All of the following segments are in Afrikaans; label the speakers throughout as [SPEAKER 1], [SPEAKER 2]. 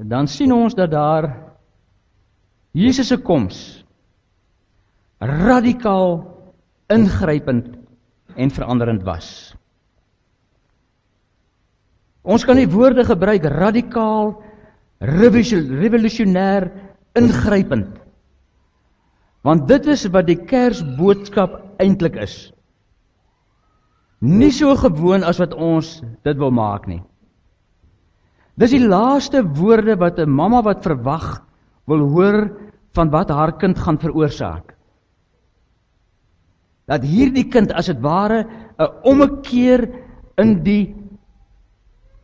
[SPEAKER 1] dan sien ons dat daar Jesus se koms radikaal ingrypend en veranderend was. Ons kan die woorde gebruik radikaal, revolutionêr, ingrypend. Want dit is wat die Kersboodskap eintlik is. Nie so gewoon as wat ons dit wil maak nie. Dis die laaste woorde wat 'n mamma wat verwag wil hoor van wat haar kind gaan veroorsaak. Dat hierdie kind as dit ware 'n ommekeer in die,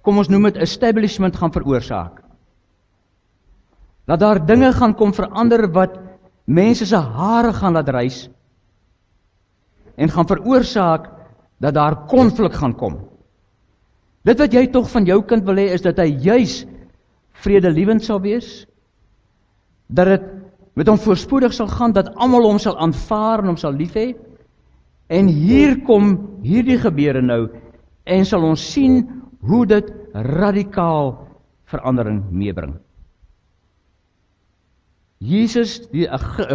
[SPEAKER 1] kom ons noem dit, establishment gaan veroorsaak. Dat daar dinge gaan kom verander wat mense se hare gaan laat rys en gaan veroorsaak dat daar konflik gaan kom. Dit wat jy tog van jou kind wil hê is dat hy juis vredelievend sal wees, dat dit met hom voorspoedig sal gaan, dat almal hom sal aanvaar en hom sal lief hê. En hier kom hierdie gebeure nou en sal ons sien hoe dit radikaal verandering meebring. Jesus,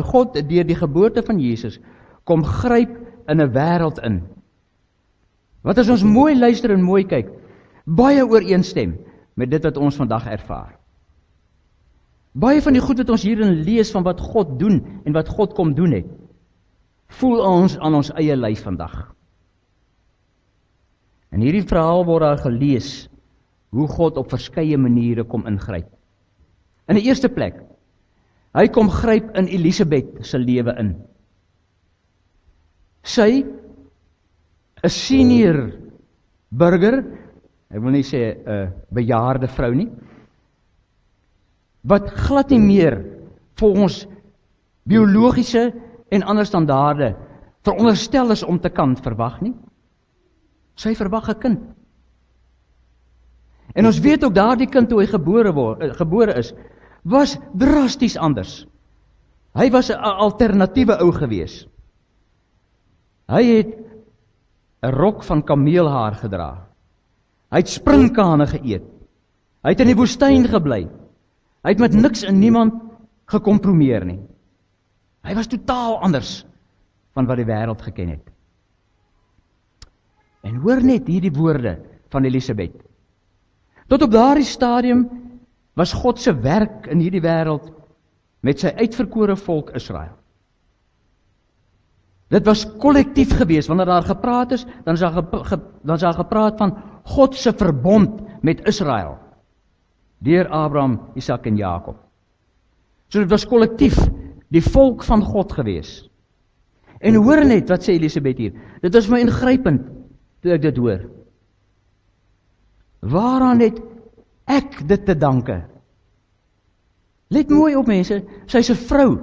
[SPEAKER 1] God deur die geboorte van Jesus kom gryp in 'n wêreld in. Wat as ons mooi luister en mooi kyk, baie ooreenstem met dit wat ons vandag ervaar. Baie van die goed wat ons hierin lees van wat God doen en wat God kom doen het, voel ons aan ons eie lyf vandag. In hierdie verhaal word daar gelees hoe God op verskeie maniere kom ingryp. In die eerste plek, hy kom gryp in Elisabeth se lewe in. Sy, 'n senior burger, ek wil nie sê 'n bejaarde vrou nie, wat glad nie meer volgens biologiese en ander standaarde veronderstel is om te kan verwag nie. Sy verwag 'n kind. En ons weet ook daardie kind toe hy gebore is, was drasties anders. Hy was 'n alternatiewe ou gewees. Hy het 'n rok van kameelhaar gedra. Hy het springkane geëet. Hy het in die woestyn gebly. Hy het met niks en niemand gekompromeer nie. Hy was totaal anders van wat die wêreld geken het. En hoor net hierdie woorde van Elisabeth. Tot op daardie stadium was God se werk in hierdie wêreld met sy uitverkore volk Israel. Dit was kollektief geweest. Wanneer daar gepraat is, dan is daar gepraat van God se verbond met Israel deur Abraham, Isak en Jakob. So dit was kollektief, die volk van God geweest. En hoor net wat sê Elisabeth hier. Dit is my ingrypend toe ek dit hoor. Waaraan het ek dit te danke? Let mooi op mense, sy's 'n vrou.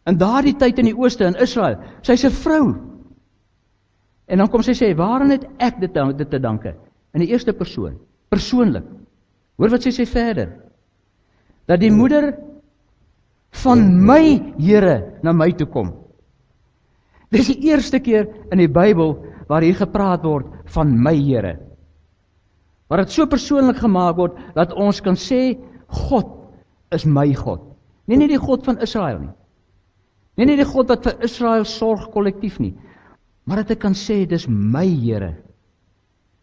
[SPEAKER 1] In daardie tyd in die ooste, in Israel, sy's 'n vrou. En dan kom sy sê, waaraan het ek dit te danke? In die eerste persoon, persoonlik. Hoor wat sy sê verder. Dat die moeder van my Here na my toe kom. Dis die eerste keer in die Bybel waar hier gepraat word van my Here. Waar dit so persoonlik gemaak word, dat ons kan sê, God is my God. Nie die God van Israel nie. Nie die God wat vir Israel sorg kollektief nie. Maar dat ek kan sê, dis my Here.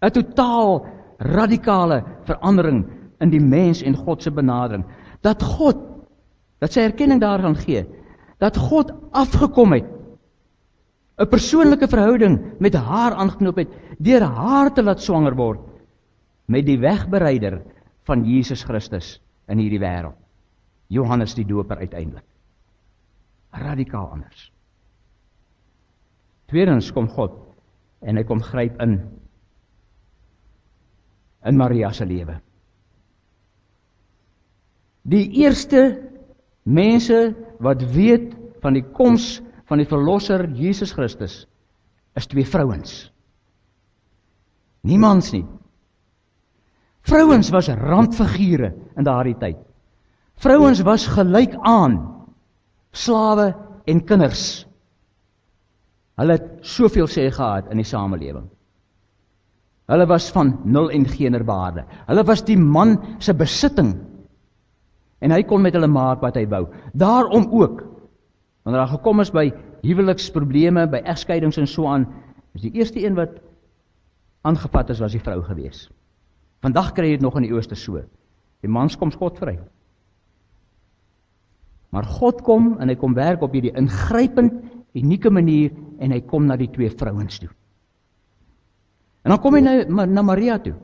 [SPEAKER 1] 'n totaal radikale verandering in die mens en God se benadering. Dat sy erkenning daaraan gee, dat God afgekom het, 'n persoonlike verhouding met haar aangeknoop het, deur haar te laat swanger word, met die wegbereider van Jesus Christus in hierdie wêreld. Johannes die Doper uiteindelik. Radikaal anders. Tweedens kom God en hy kom gryp in Maria se lewe. Die eerste mense wat weet van die koms van die verlosser Jesus Christus is 2 vrouens. Nie mans nie. Vrouens was randfigure in daardie tyd. Vrouens was gelyk aan slawe en kinders. Hulle het soveel sê gehad in die samelewing. Hulle was van nul en geen waarde. Hulle was die man se besitting. En hy kon met hulle maak wat hy wou. Daarom ook, wanneer daar gekom is by huweliksprobleme, by egskeidings en so aan, is die eerste een wat aangevat is, was die vrou gewees. Vandag kry jy dit nog in die ooste so. Die mans kom God vry. Maar God kom en hy kom werk op hierdie ingrypend, unieke manier en hy kom na die twee vrouens toe. En dan kom hy na Maria toe.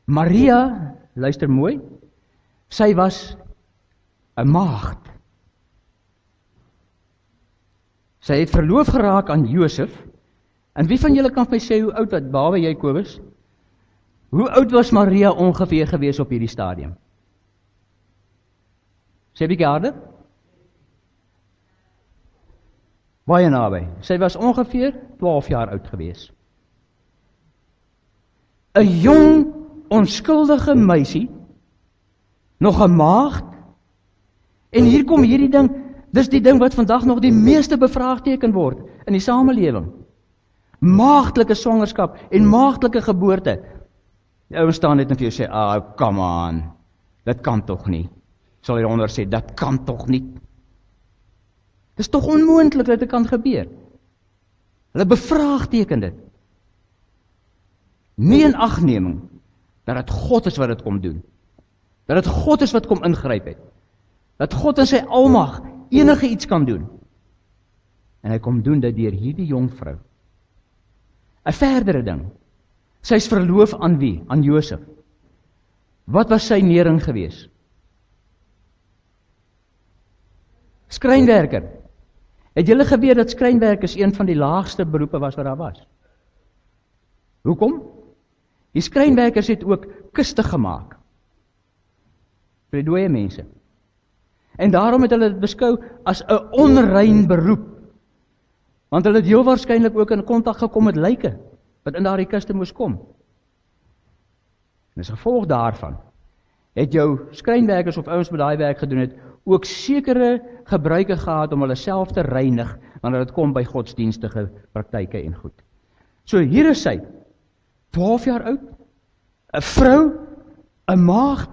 [SPEAKER 1] Maria, luister mooi, sy was 'n maagd. Sy het verloof geraak aan Josef. En wie van julle kan vir my sê hoe oud wat, behalwe jy Kobus? Hoe oud was Maria ongeveer gewees op hierdie stadium? Sê bietjie harder? Baie naby. Sy was ongeveer 12 jaar oud gewees. 'n jong, onskuldige meisie, nog 'n maagd, en hier kom hierdie ding, dis die ding wat vandag nog die meeste bevraagteken word in die samelewing. Maagdelike swangerskap en maagdelike geboorte. Die ouens staan net en vir jou sê, come on, dit kan tog nie. Sal hieronder sê, dit kan tog nie. Dis tog onmoontlik dat dit kan gebeur. Hulle bevraagteken dit. Nie in agneming dat dit God is wat dit kom doen. Dat dit God is wat kom ingryp het. Dat God in sy almag enige iets kan doen. En hy kom doen dit deur hierdie jong vrou. 'n verdere ding. Sy is verloof aan wie? Aan Josef. Wat was sy nering gewees? Skrynwerker. Het julle geweet dat skrynwerkers een van die laagste beroepe was wat daar was? Hoekom? Die skrynwerkers het ook kiste gemaak vir die dooie mense. En daarom het hulle dit beskou as 'n onrein beroep. Want hulle het heel waarskynlik ook in kontak gekom met lyke wat in daardie kiste moes kom. En as gevolg daarvan het jou skrynwerkers of ouens wat daai werk gedoen het ook sekere gebruike gehad om hulle self te reinig wanneer dit kom by godsdienstige praktyke en goed. So hier is sy, 12 jaar oud, 'n vrou, 'n maagd,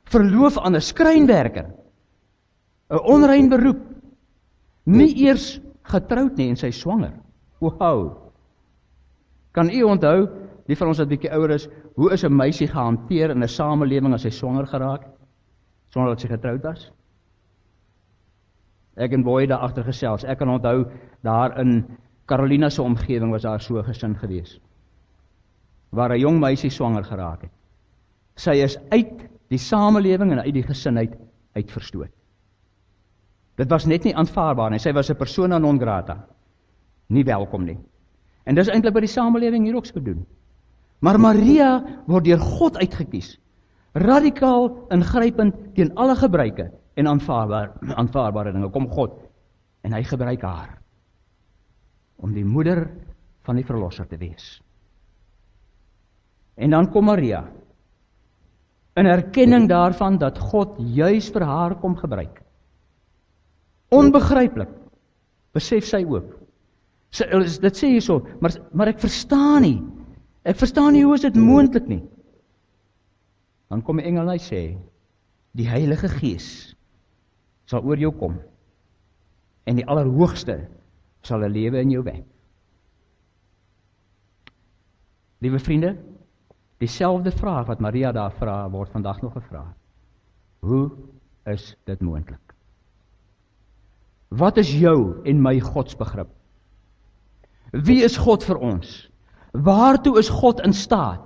[SPEAKER 1] verloof aan 'n skrynwerker, 'n onrein beroep, nie eers getroud nie en sy swanger. Wow! Kan u onthou, die van ons wat bietjie ouer is, hoe is 'n meisie gehanteer in 'n samelewing as sy swanger geraak, sonder dat sy getroud was? Ek en Boy daar agter gesels. Ek kan onthou, daar in Carolina se omgewing was daar so 'n gesin gewees, waar 'n jong meisie swanger geraak het. Sy is uit die samelewing en uit die gesin uit verstoot. Dit was net nie aanvaarbaar nie. Sy was 'n persona non grata. Nie welkom nie. En dis eintlik by die samelewing hier ook so doen. Maar Maria word deur God uitgekies. Radikaal ingrypend teen alle gebruike en aanvaarbare dinge. Kom God en hy gebruik haar om die moeder van die verlosser te wees. En dan kom Maria in erkenning daarvan dat God juis vir haar kom gebruik. Onbegryplik, besef sy ook. Dit sê hy so, maar ek verstaan nie. Ek verstaan nie hoe is dit moontlik nie. Dan kom die engel en hy sê, die Heilige Gees sal oor jou kom en die Allerhoogste sal 'n lewe in jou wek. Liewe vriende, dieselfde vraag wat Maria daar vra, word vandag nog gevra. Hoe is dit moontlik? Wat is jou en my godsbegrip? Wie is God vir ons? Waartoe is God in staat?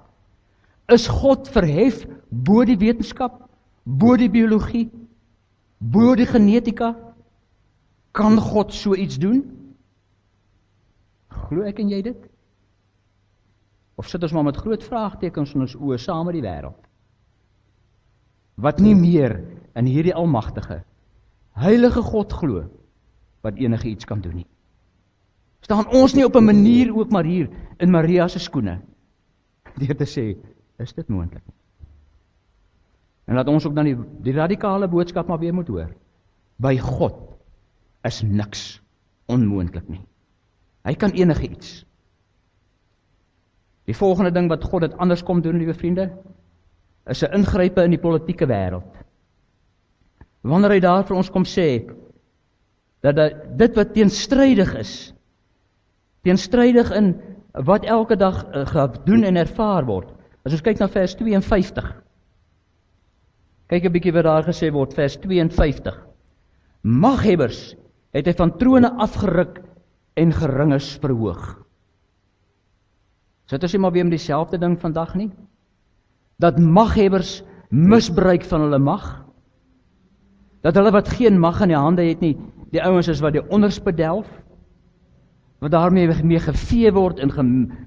[SPEAKER 1] Is God verhef bo die wetenskap, bo die biologie, bo die genetika? Kan God so iets doen? Glo ek en jy dit? Of sit ons maar met groot vraagtekens in ons oë saam met die wêreld? Wat nie meer in hierdie almagtige, heilige God glo, wat enige iets kan doen nie. Staan ons nie op 'n manier ook maar hier in Maria se skoene, deur te sê, is dit moontlik? En laat ons ook dan die radikale boodskap maar weer moet hoor. By God is niks onmoontlik nie. Hy kan enige iets. Die volgende ding wat God dit anders kom doen, liewe vriende, is 'n ingrype in die politieke wêreld. Wanneer hy daar vir ons kom sê, dat dit wat teenstrydig is, teenstrydig in wat elke dag gedoen en ervaar word. As ons kyk na vers 52, kyk 'n bietjie wat daar gesê word, vers 52. Maghebbers het hy van trone afgeruk en geringes verhoog. Sit ons nie maar weer met dieselfde ding vandag nie? Dat maghebbers misbruik van hulle mag, dat hulle wat geen mag in die hande het nie, die ouens is wat die onderspedelf, wat daarmee mee gevee word en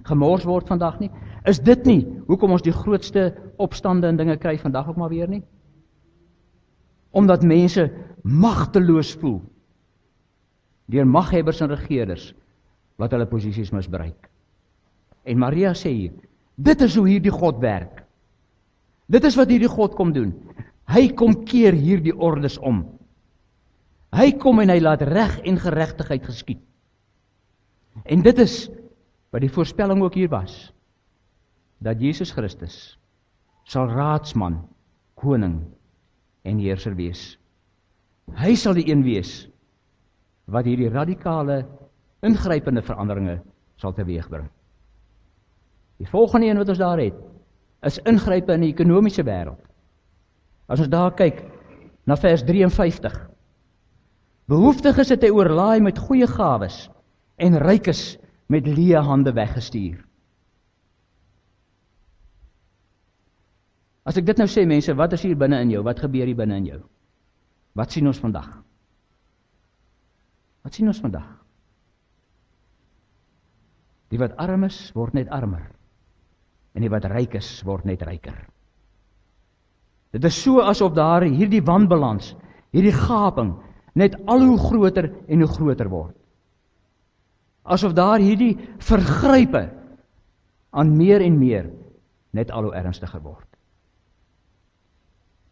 [SPEAKER 1] gemors word vandag nie. Is dit nie hoekom ons die grootste opstande en dinge kry vandag ook maar weer nie? Omdat mense magteloos voel deur maghebbers en regeerders wat hulle posisies misbruik. En Maria sê hier, dit is hoe hierdie God werk. Dit is wat hierdie God kom doen. Hy kom keer hierdie ordes om. Hy kom en hy laat reg en geregtigheid geskied. En dit is wat die voorspelling ook hier was, dat Jesus Christus sal raadsman, koning en heerser wees. Hy sal die een wees wat hierdie radikale, ingrypende veranderinge sal teweegbring. Die volgende een wat ons daar het, is ingrype in die ekonomiese wêreld. As ons daar kyk na vers 53. Behoeftiges het hy oorlaai met goeie gawes en rykes met leë hande weggestuur. As ek dit nou sê, mense, wat is hier binne in jou? Wat gebeur hier binne in jou? Wat sien ons vandag? Wat sien ons vandag? Die wat arm is, word net armer. En die wat ryk is, word net ryker. Dit is so asof daar hierdie wanbalans, hierdie gaping, net al hoe groter en hoe groter word. Asof daar hierdie vergrype aan meer en meer net al hoe ernstiger word.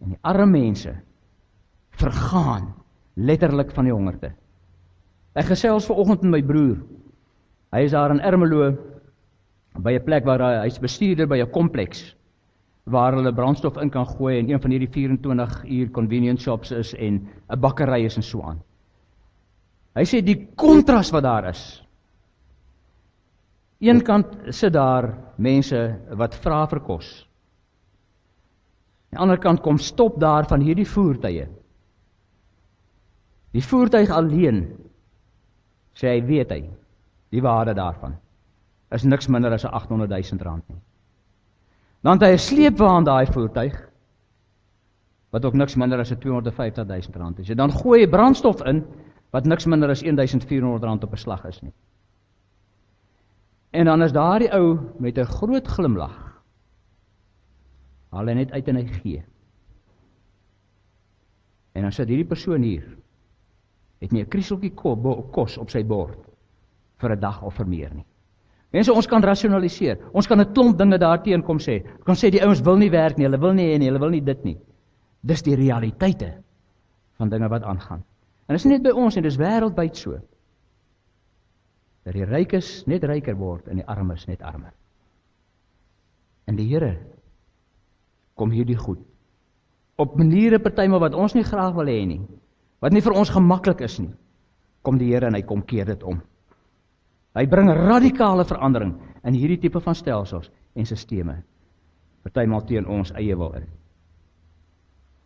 [SPEAKER 1] En die arme mense vergaan letterlik van die hongerte. Ek gesels vanoggend met my broer. Hy is daar in Ermelo by 'n plek waar hy is bestuurder by 'n kompleks waar hulle brandstof in kan gooi en een van hierdie 24 uur convenience shops is en 'n bakkery is en so aan. Hy sê die kontras wat daar is. Een kant sit daar mense wat vra vir kos. Aan die ander kant kom stop daar van hierdie voertuie. Die voertuig alleen, sê hy, weet hy, die waarde daarvan is niks minder as 800.000 rand nie. Dan het hy 'n sleepwa daai voertuig, wat ook niks minder as 250.000 rand is. En dan gooi hy brandstof in, wat niks minder as 1.400 rand op 'n slag is nie. En dan is daardie ou met 'n groot glimlag, haal hy net uit en hy gee. En dan sit hierdie persoon hier, het nie 'n krieseltjie kos op sy bord vir 'n dag of vir meer nie. Mense, ons kan rasionaliseer. Ons kan 'n klomp dinge daarteen kom sê. Ons kan sê die ouens wil nie werk nie, hulle wil nie hê nie, hulle wil nie dit nie. Dis die realiteite van dinge wat aangaan. En dis nie net by ons nie, dis wêreldwyd so. Dat die rykes net ryker word en die armes net armer. En die Here kom hierdie goed op maniere partymal wat ons nie graag wil hê nie, wat nie vir ons gemaklik is nie, kom die Here en hy kom keer dit om. Hy bring radikale verandering in hierdie tipe van stelsels en sisteme, partymal teen ons eie wil in.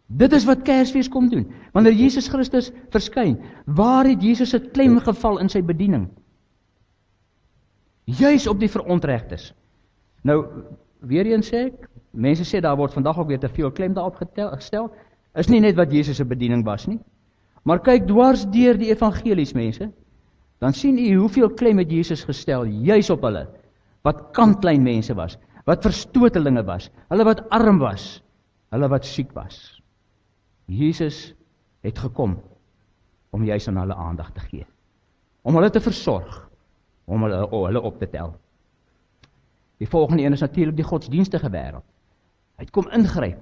[SPEAKER 1] Dit is wat Kersfees kom doen. Wanneer Jesus Christus verskyn, waar het Jesus se klem geval in sy bediening? Juis op die verontregtes. Nou, weer eens sê ek, mense sê daar word vandag ook weer te veel klem daarop gestel, is nie net wat Jesus se bediening was nie, maar kyk dwars deur die evangelies, mense, dan sien u hoeveel klem het Jesus gestel, juis op hulle, wat kantklein mense was, wat verstotelinge was, hulle wat arm was, hulle wat siek was. Jesus het gekom om juis aan hulle aandag te gee, om hulle te versorg, om hulle op te tel. Die volgende een is natuurlik die godsdienstige wêreld. Hy het kom ingryp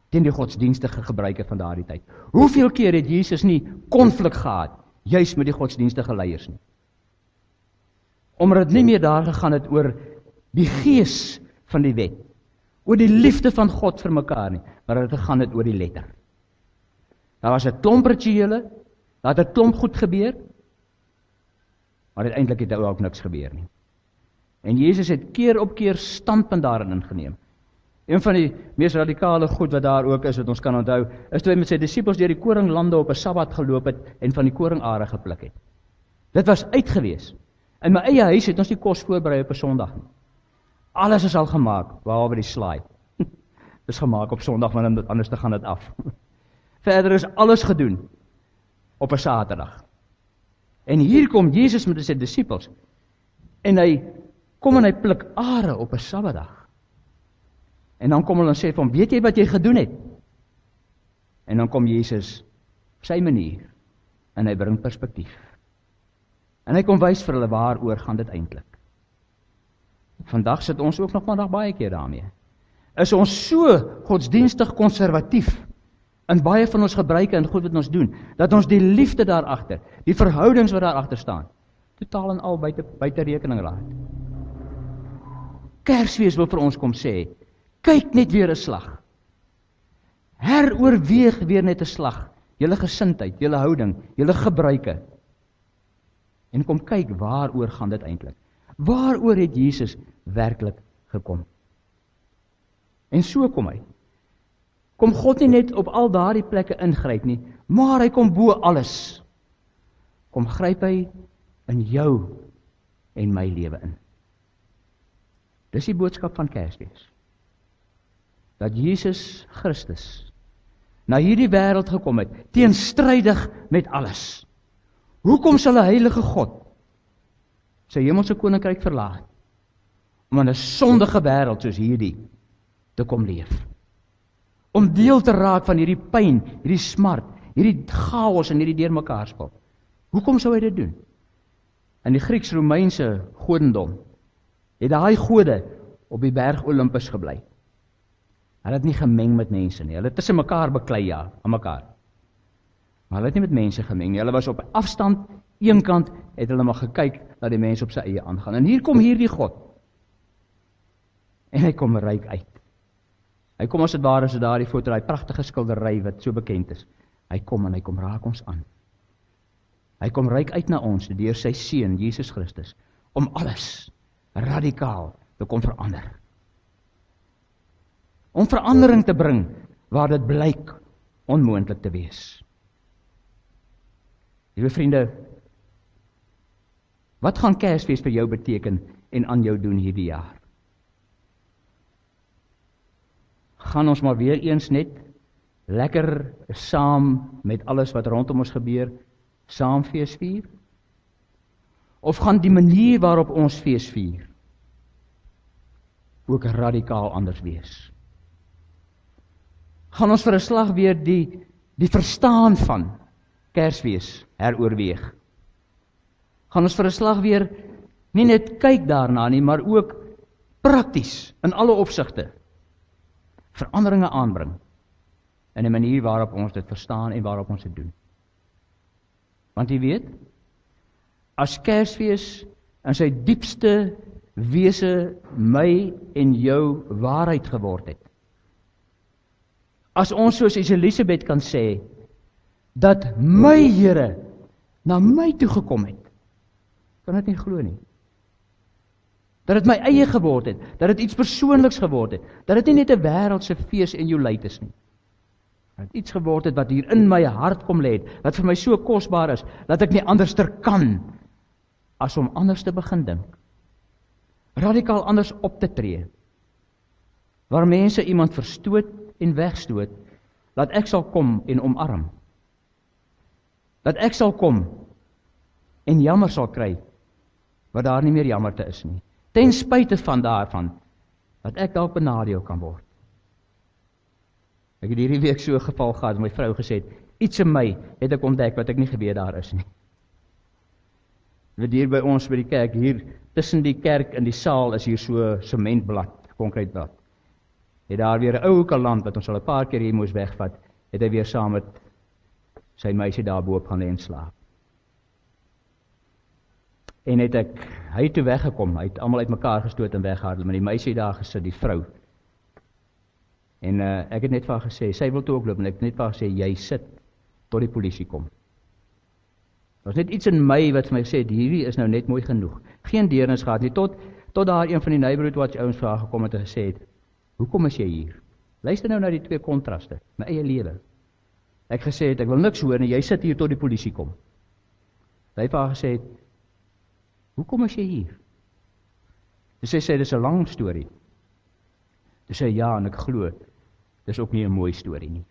[SPEAKER 1] teen die godsdienstige gebruike van daardie tyd. Hoeveel keer het Jesus nie konflik gehad, juis met die godsdienstige leiers nie? Omdat dit nie meer daar gegaan het oor die gees van die wet, oor die liefde van God vir mekaar nie, maar dit gaan oor die letter. Daar was 'n klomp rituele, daar het 'n klomp goed gebeur, maar uiteindelik het daar ook niks gebeur nie. En Jesus het keer op keer standpunt daarin ingeneem. Een van die mees radikale goed wat daar ook is, wat ons kan onthou, is toe hy met sy disippels deur die koringlande op 'n Sabbat geloop het en van die koringare gepluk het. Dit was uitgewees. In my eie huis het ons nie kos voorberei op 'n Sondag nie. Alles is al gemaak, behalwe die slaai. Dis gemaak op Sondag, want anders gaan dit af. Verder is alles gedoen op 'n Saterdag. En hier kom Jesus met sy disippels, en hy kom en hy pluk are op 'n Sabbatdag. En dan kom hulle en sê vir hom, weet jy wat jy gedoen het? En dan kom Jesus op sy manier, en hy bring perspektief. En hy kom wys vir hulle waaroor gaan dit eintlik. Vandag sit ons ook nog maar baie keer daarmee. Is ons so godsdienstig konservatief in baie van ons gebruike en goed wat ons doen, dat ons die liefde daarachter, die verhoudings wat daarachter staan, totaal en al buite rekening laat. Kersfees wil vir ons kom sê, kyk net weer 'n slag. Heroorweeg weer net 'n slag, julle gesindheid, julle houding, julle gebruike. En kom kyk waaroor gaan dit eintlik. Waaroor het Jesus werklik gekom? En so kom hy. Kom God nie net op al daardie plekke ingryp nie, maar hy kom bo alles. Kom gryp hy in jou en my lewe in. Dis die boodskap van Kersfees. Dat Jesus Christus na hierdie wêreld gekom het, teenstrydig met alles. Hoekom sal 'n heilige God sy hemelse koninkryk verlaat, om in 'n sondige wêreld soos hierdie te kom leef? Om deel te raak van hierdie pyn, hierdie smart, hierdie chaos en hierdie deurmekaarspel. Hoekom sou hy dit doen? In die Grieks-Romeinse godendom het daai gode op die berg Olympus gebly. Hulle het nie gemeng met mense nie. Hulle het tussen mekaar beklei, ja, aan mekaar. Maar hulle het nie met mense gemeng nie. Hulle was op afstand, een kant het hulle maar gekyk dat die mense op sy eie aangaan. En hier kom hierdie God. En hy kom ryk uit. Hy kom as dit ware so daardie foto, daai pragtige skildery wat so bekend is. Hy kom en hy kom raak ons aan. Hy kom ryk uit na ons deur sy seun Jesus Christus om alles radikaal te kom verander. Om verandering te bring waar dit blyk onmoontlik te wees. Liewe vriende, wat gaan Kersfees vir jou beteken en aan jou doen hierdie jaar? Gaan ons maar weer eens net lekker saam met alles wat rondom ons gebeur, saam fees vier? Of gaan die manier waarop ons fees vier ook radikaal anders wees? Gaan ons vir 'n slag weer die verstaan van Kersfees heroorweeg? Gaan ons vir 'n slag weer nie net kyk daarna nie, maar ook prakties in alle opsigte veranderinge aanbring in 'n manier waarop ons dit verstaan en waarop ons dit doen? Want jy weet, as Kersfees in sy diepste wese my en jou waarheid geword het, as ons soos Elisabeth kan sê, dat my Here na my toe gekom het, kan dit nie glo nie. Dat dit my eie geword het, dat dit iets persoonliks geword het, dat dit nie net 'n wêreldse fees en jolijt is nie. Dat iets geword het wat hier in my hart kom lê het, wat vir my so kosbaar is, dat ek nie anderster kan, as om anders te begin dink. Radikaal anders op te tree. Waar mense iemand verstoot en wegstoot, dat ek sal kom en omarm. Dat ek sal kom en jammer sal kry, wat daar nie meer jammerte is nie. Ten spyte van daarvan, dat ek dalk benadeel kan word. Ek het hierdie week so 'n geval gehad, en my vrou gesê, iets in my het ek ontdek wat ek nie geweet daar is nie. Wat hier by ons by die kerk, hier tussen die kerk en die saal is hier so sementblad, konkreetblad. Het daar weer 'n ou kaland wat ons al 'n paar keer hier moes wegvat, het hy weer saam met sy meisie daar bo-op gaan lê en slaap. En hy het toe weggekom, hy het almal uitmekaar gestoot en weggehardel, maar die meisie daar gesit, die vrou. En ek het net vir haar gesê, sy wil toe ook loop, en ek het net vir haar gesê, jy sit, tot die polisie kom. Daar was net iets in my wat vir my gesê, hierdie is nou net mooi genoeg. Geen deernis gehad nie, tot daar een van die Neighborhood Watch ouens vir haar gekom het en gesê het, hoekom is jy hier? Luister nou na die twee kontraste, my eie lewe. Ek gesê het, ek wil niks hoor, en jy sit hier tot die polisie kom. Hy vir haar gesê het, hoekom is jy hier? Dus sy sê, dis 'n lang storie. Dus sy, ja, en ek glo, dis ook nie 'n mooi storie nie.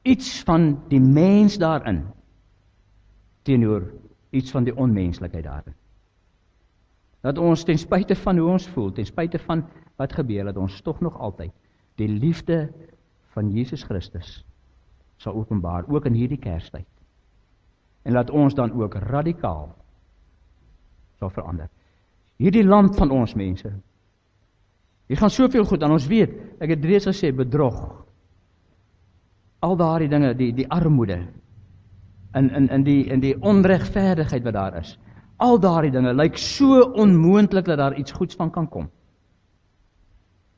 [SPEAKER 1] Iets van die mens daarin, teenoor iets van die onmenslikheid daarin. Dat ons ten spyte van hoe ons voel, ten spyte van wat gebeur, dat ons tog nog altyd die liefde van Jesus Christus sal openbaar, ook in hierdie Kerstyd. En laat ons dan ook radikaal sal verander. Hierdie land van ons mense, hier gaan soveel goed aan ons weet, ek het reeds gesê, bedrog, al daardie dinge, die armoede, in die onregverdigheid wat daar is, al daardie dinge, lyk so onmoontlik dat daar iets goeds van kan kom.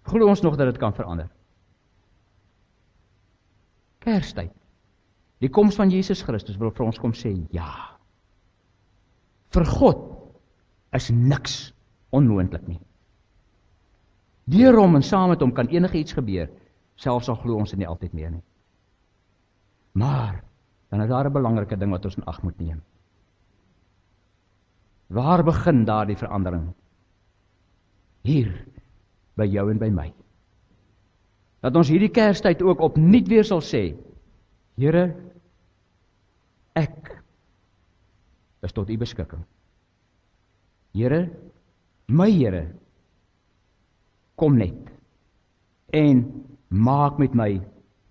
[SPEAKER 1] Glo ons nog dat dit kan verander? Kerstyd, die koms van Jesus Christus wil vir ons kom sê, ja. Vir God is niks onmoontlik nie. Deur hom en saam met hom kan enige iets gebeur, selfs al glo ons dit nie altyd meer nie. Maar, dan is daar 'n belangrike ding wat ons in ag moet neem. Waar begin daar die verandering? Hier, by jou en by my. Dat ons hierdie Kerstyd ook opnuut weer sal sê, Here, ek is tot u beskikking. Here, my Here, kom net en maak met my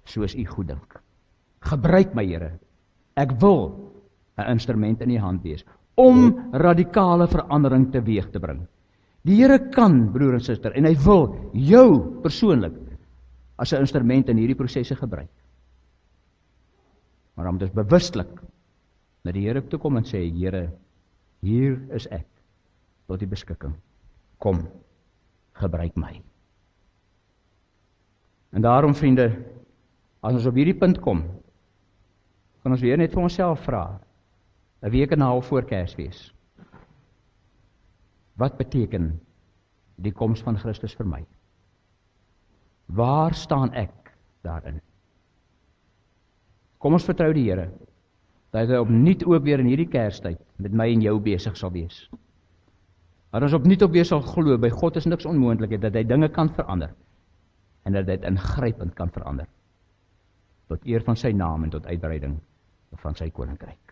[SPEAKER 1] soos u goed dink. Gebruik my Here, ek wil 'n instrument in u hand wees, om radikale verandering teweeg te bring. Die Here kan, broer en suster, en hy wil jou persoonlik as 'n instrument in hierdie prosesse gebruik. Maar om dus bewustelik na die Here toe kom en sê, Here, hier is ek, tot die beskikking. Kom, gebruik my. En daarom, vriende, as ons op hierdie punt kom, kan ons weer net vir onsself vra, 'n week en 'n half voor Kersfees, wat beteken die koms van Christus vir my? Waar staan ek daarin? Kom ons vertrou die Here, dat hy opnuut ook weer in hierdie Kerstyd met my en jou besig sal wees. Dat ons opnuut ook weer sal glo, by God is niks onmoontlik, dat hy dinge kan verander, en dat hy dit ingrypend kan verander, tot eer van sy naam en tot uitbreiding van sy koninkryk.